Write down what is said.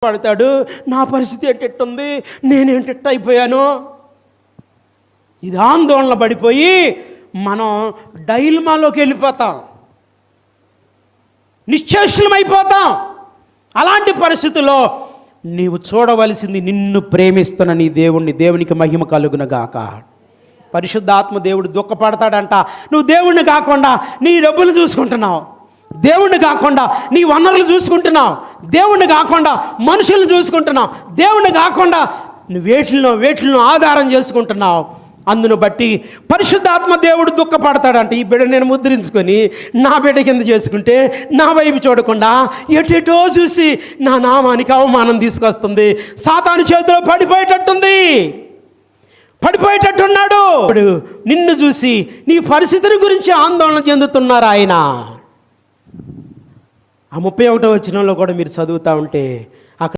పడతాడు. నా పరిస్థితి ఎట్టెట్టుంది, నేనేంటెట్ట అయిపోయాను, ఇది ఆందోళన పడిపోయి మనం డైల్మాలోకి వెళ్ళిపోతాం, నిశ్చేష్లమైపోతాం. అలాంటి పరిస్థితుల్లో నీవు చూడవలసింది నిన్ను ప్రేమిస్తున్న నీ దేవుణ్ణి. దేవునికి మహిమ కలుగునగాక. పరిశుద్ధాత్మ దేవుడు దుఃఖపడతాడంట. నువ్వు దేవుణ్ణి కాకుండా నీ డబ్బులు చూసుకుంటున్నావు, దేవుణ్ణి కాకుండా నీ వనరులు చూసుకుంటున్నావు, దేవుణ్ణి కాకుండా మనుషులను చూసుకుంటున్నావు, దేవుణ్ణి కాకుండా నువ్వు వేటిలను ఆధారం చేసుకుంటున్నావు. అందును బట్టి పరిశుద్ధాత్మ దేవుడు దుఃఖపడతాడంట. ఈ బిడ్డ నేను ముద్రించుకొని నా బిడ్డ కింద చేసుకుంటే నా వైపు చూడకుండా ఎటెటో చూసి నా నామానికి అవమానం తీసుకొస్తుంది. సాతాను చేతిలో పడిపోయేటట్టున్నాడు. నిన్ను చూసి నీ పరిస్థితిని గురించి ఆందోళన చెందుతున్నారు ఆయన. ఆ 31వ వచనంలో కూడా మీరు చదువుతూ ఉంటే